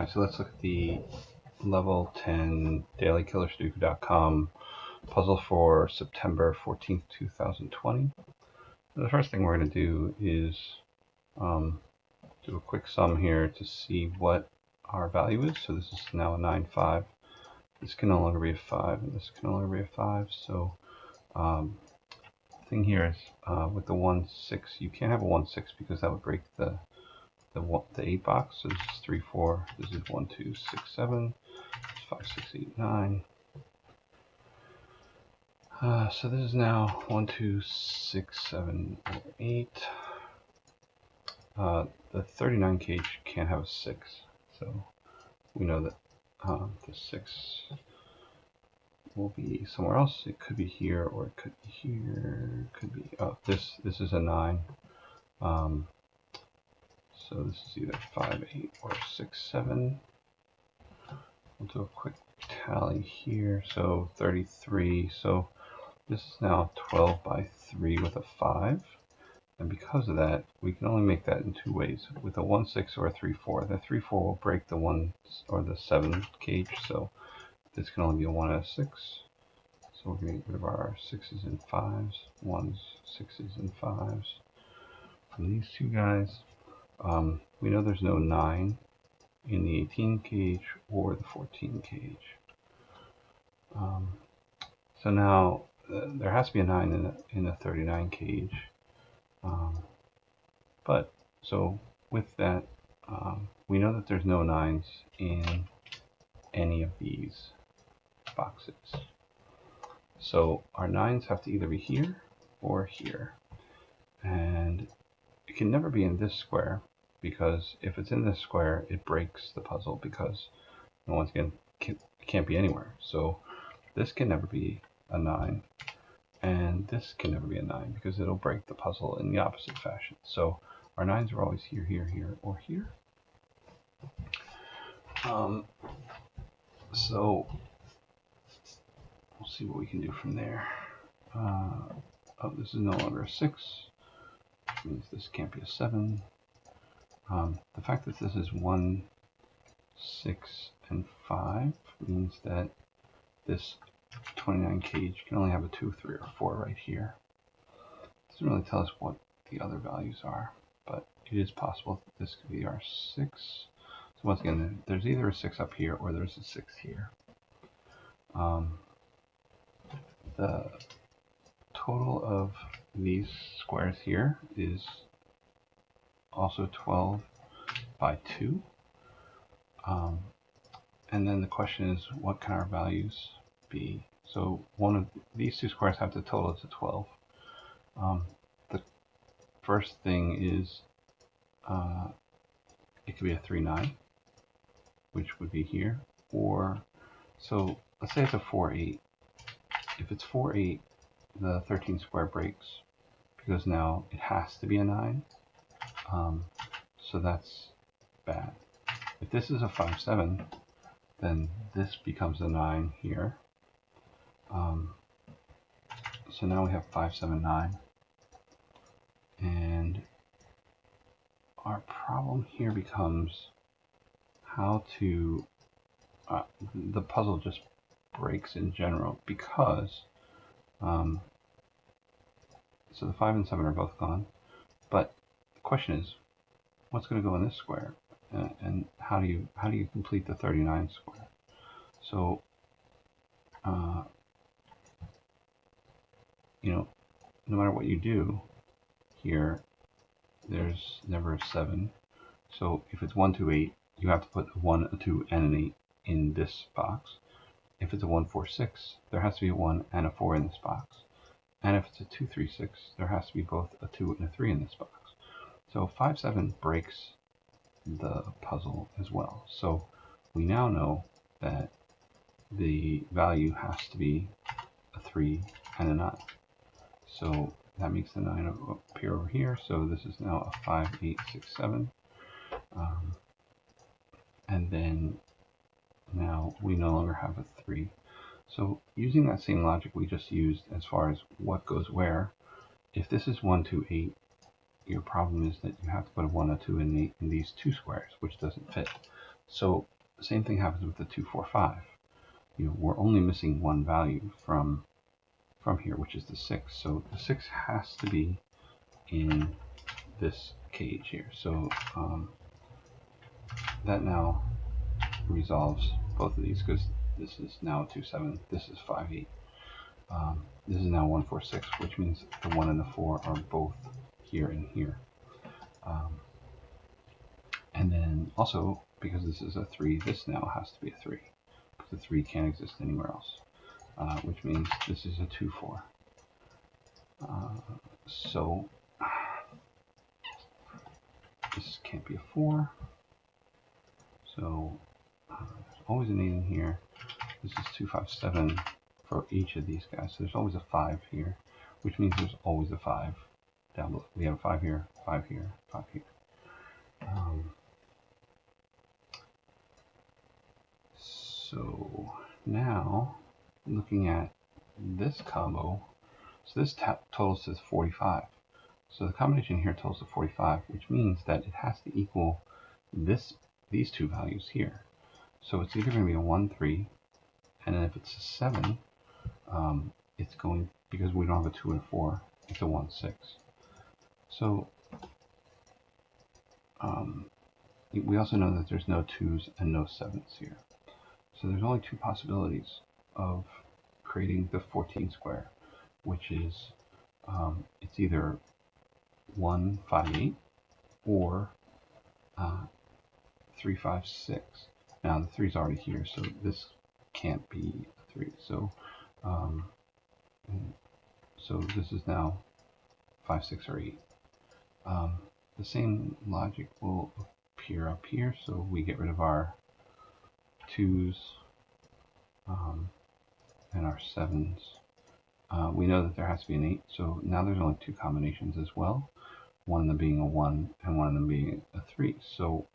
Alright, so let's look at the level 10 dailykillersudoku.com puzzle for September 14th, 2020. The first thing we're going to do is do a quick sum here to see what our value is. So this is now a 9, 5. This can no longer be a 5, and this can no longer be a 5. So the thing here is with the 1, 6, you can't have a 1, 6 because that would break the 8 box. So this is 3, 4. This is 1, 2, 6, 7. This is 5, 6, 8, 9. So this is now 1, 2, 6, 7, 8. The 39 cage can't have a 6, so we know that the 6 will be somewhere else. It could be here, or it could be here. It could be this is a 9. So this is either 5, 8, or 6, 7. We'll do a quick tally here. So 33. So this is now 12 by 3 with a 5. And because of that, we can only make that in 2 ways, with a 1, 6 or a 3, 4. The 3, 4 will break the 1 or the 7 cage, so this can only be a 1 and a 6. So we're going to get rid of our 6s and 5s, 1s, 6s, and 5s. From these two guys, we know there's no 9 in the 18 cage or the 14 cage. So now there has to be a 9 in the 39 cage. But so with that, we know that there's no 9s in any of these boxes. So our 9s have to either be here or here. And it can never be in this square, because if it's in this square, it breaks the puzzle, because once again, it can't be anywhere. So this can never be a 9. And this can never be a 9 because it'll break the puzzle in the opposite fashion. So our 9s are always here, here, here, or here. So we'll see what we can do from there. This is no longer a 6, which means this can't be a 7. The fact that this is 1, 6, and 5 means that this 29 cage can only have a 2, 3, or 4 right here. It doesn't really tell us what the other values are, but it is possible that this could be our 6. So once again, there's either a 6 up here or there's a 6 here. The total of these squares here is also 12 by 2. And then the question is, what can our values be? So one of these two squares have to total to 12. The first thing is it could be a 3, 9, which would be here, or so let's say it's a 4, 8. If it's 4, 8, the 13 square breaks because now it has to be a 9. So that's bad. If this is a 5, 7, then this becomes a 9 here. So now we have 5, 7, 9. And our problem here becomes how to, the puzzle just breaks in general because, so the 5 and 7 are both gone. But the question is, what's going to go in this square? And how do you complete the 39 square? So, no matter what you do here, there's never a 7. So if it's 1, 2, 8, you have to put a 1, a 2, and an 8 in this box. If it's a 1, 4, 6, there has to be a 1 and a 4 in this box. And if it's a 2, 3, 6, there has to be both a 2 and a 3 in this box. So 5, 7 breaks the puzzle as well. So we now know that the value has to be a 3 and a 9. So that makes the 9 appear over here. So this is now a 5, 8, 6, 7. And then now we no longer have a 3. So using that same logic we just used as far as what goes where, if this is 1, 2, 8, your problem is that you have to put a 1, a 2, and 8 in these two squares, which doesn't fit. So the same thing happens with the 2, 4, 5. You know, we're only missing one value from here, which is the 6. So the 6 has to be in this cage here. So that now resolves both of these, because this is now 2, 7, this is 5, 8. This is now 1, 4, 6, which means the 1 and the 4 are both here and here. And then also, because this is a 3, this now has to be a 3, because the 3 can't exist anywhere else, which means this is a 2, 4. So this can't be a 4. So there's always an 8 in here. This is 2, 5, 7 for each of these guys. So there's always a 5 here, which means there's always a 5 down below. We have a 5 here, 5 here, 5 here. So now, looking at this combo, so this total says 45. So the combination here totals to 45, which means that it has to equal these two values here. So it's either going to be a 1, 3, and then if it's a 7, it's going, because we don't have a 2 and a 4, it's a 1, 6. So we also know that there's no 2s and no 7s here. So there's only two possibilities of creating the 14 square, which is it's either 1, 5, 8 or 3, 5, 6. Now the 3 is already here, so this can't be a 3. So so this is now 5, 6, or 8. The same logic will appear up here, so we get rid of our 2s and our 7s. We know that there has to be an 8, so now there's only two combinations as well, one of them being a 1 and one of them being a 3. So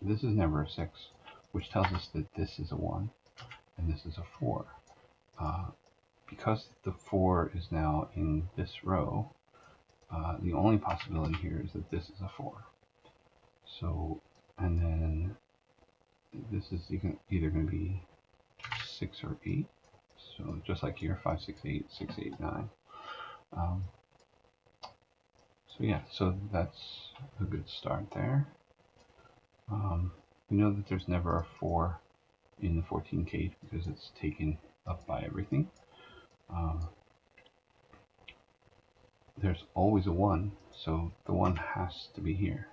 this is never a 6, which tells us that this is a 1 and this is a 4. Because the 4 is now in this row, the only possibility here is that this is a 4. So, and then this is either going to be 6 or 8. So just like here, 5, 6, 8, 6, 8, 9. So yeah, so that's a good start there. We know that there's never a 4 in the 14 cage because it's taken up by everything. There's always a 1, so the 1 has to be here.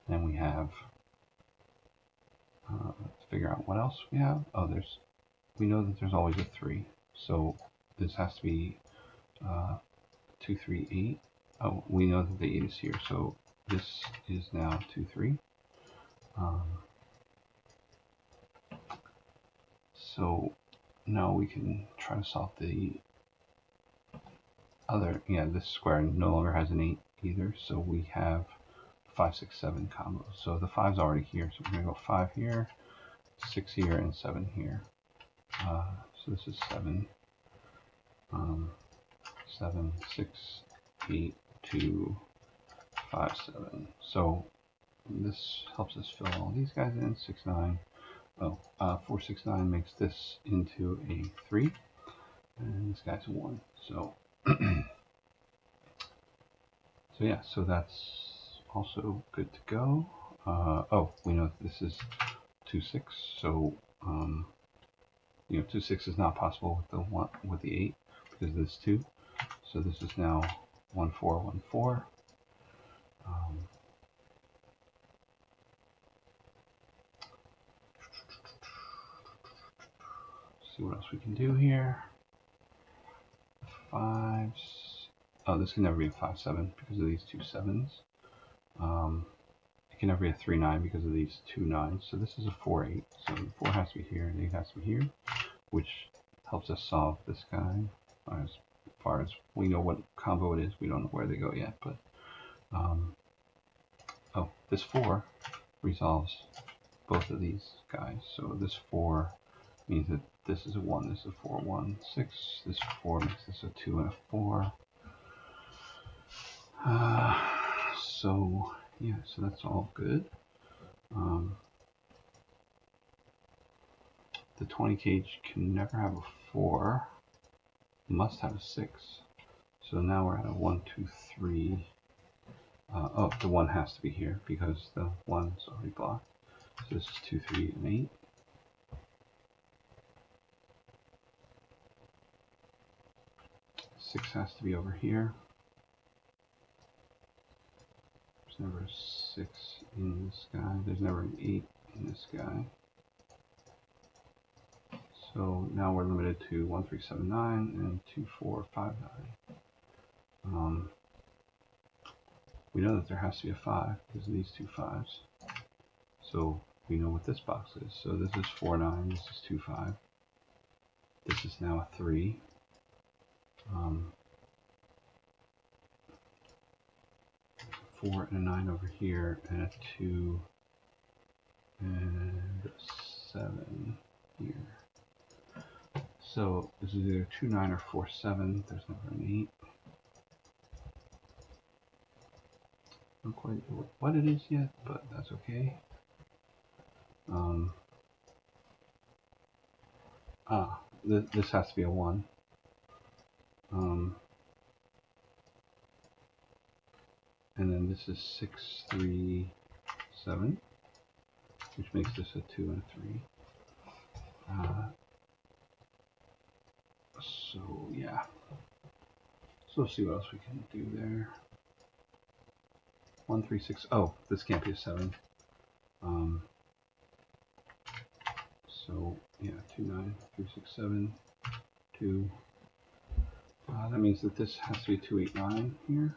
Then we have, let's figure out what else we have. Oh, we know that there's always a 3, so this has to be 2, 3, 8. Oh, we know that the 8 is here, so this is now 2, 3. So now we can try to solve the other, this square no longer has an 8 either, so we have 5, 6, 7 combo. So the 5's already here, so we're going to go 5 here, 6 here, and 7 here. So this is 7, 7, 6, 8, 2, 5, 7. So this helps us fill all these guys in. 6, 9. 4, 6, 9 makes this into a 3, and this guy's a 1. So, so yeah, so that's also good to go. Oh, we know that this is 2, 6. So, 2, 6 is not possible with the 8 because of this 2. So this is now 1, 4, 1, 4. See what else we can do here. 5s. Oh, this can never be a 5, 7 because of these two 7s. It can never be a 3, 9 because of these two 9s. So this is a 4, 8. So the 4 has to be here and 8 has to be here, which helps us solve this guy. As far as we know what combo it is, we don't know where they go yet. But oh, this 4 resolves both of these guys. So this 4 means that this is a 1, this is a 4, 1, 6. This 4 makes this a 2 and a 4. So yeah, so that's all good. The 20 cage can never have a 4, must have a 6. So now we're at a 1, 2, 3. Oh, the 1 has to be here because the 1's already blocked. So this is 2, 3, and 8. Six has to be over here. There's never a 6 in this guy. There's never an 8 in this guy. So now we're limited to 1, 3, 7, 9 and 2, 4, 5, 9. We know that there has to be a 5 because of these two 5s. So we know what this box is. So this is 4, 9. This is 2, 5. This is now a 3. 4 and a 9 over here, and a 2 and a 7 here. So this is either 2, 9 or 4, 7. There's never an 8. Not quite sure what it is yet, but that's okay. This has to be a 1. And then this is 6, 3, 7, which makes this a 2 and a 3. So yeah. So let's see what else we can do there. 1, 3, 6. Oh, this can't be a 7. So yeah, 2, 9, 3, 6, 7, 2. That means that this has to be 2, 8, 9 here.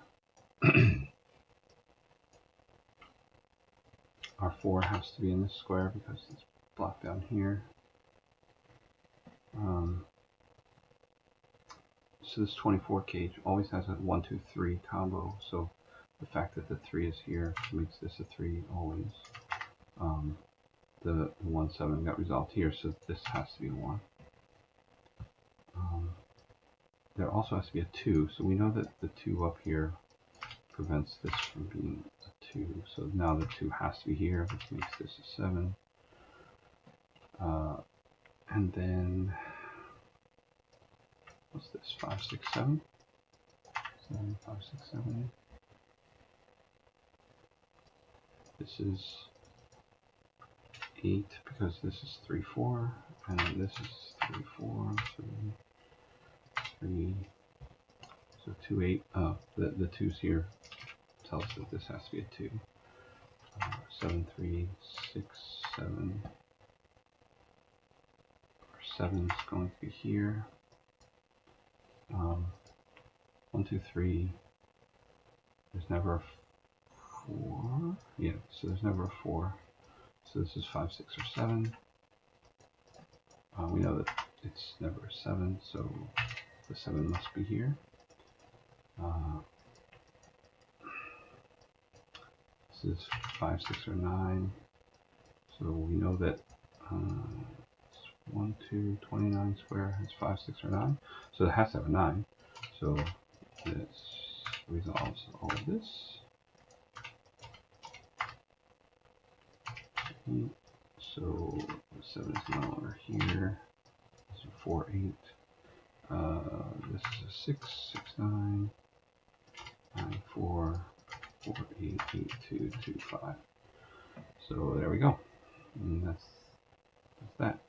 Our 4 has to be in this square because it's blocked down here. So this 24 cage always has a 1, 2, 3 combo. So the fact that the 3 is here makes this a 3 always. The 1, 7 got resolved here, so this has to be a 1. There also has to be a 2, so we know that the 2 up here prevents this from being a 2. So now the 2 has to be here, which makes this a 7. And then, what's this? 5, 6, 7? 7, 5, 6, 7. This is 8 because this is 3, 4. And then this is 3, 4, 3, 3. So 2, 8. The 2's here tells us that this has to be a 2. 7, 3, 6, 7. 7 is going to be here. 1, 2, 3. There's never a 4. Yeah, so there's never a 4. So this is 5, 6, or 7. We know that it's never a 7, so the 7 must be here. This is 5, 6, or 9. So we know that 1, 2, 29 square has 5, 6, or 9. So it has to have a 9. So this resolves all of this. So 7 is no longer here. This is a 4, 8. This is a 6, 6, 9, 9, 4, 4, 8, 8, 2, 2, 5. So there we go. And that's that.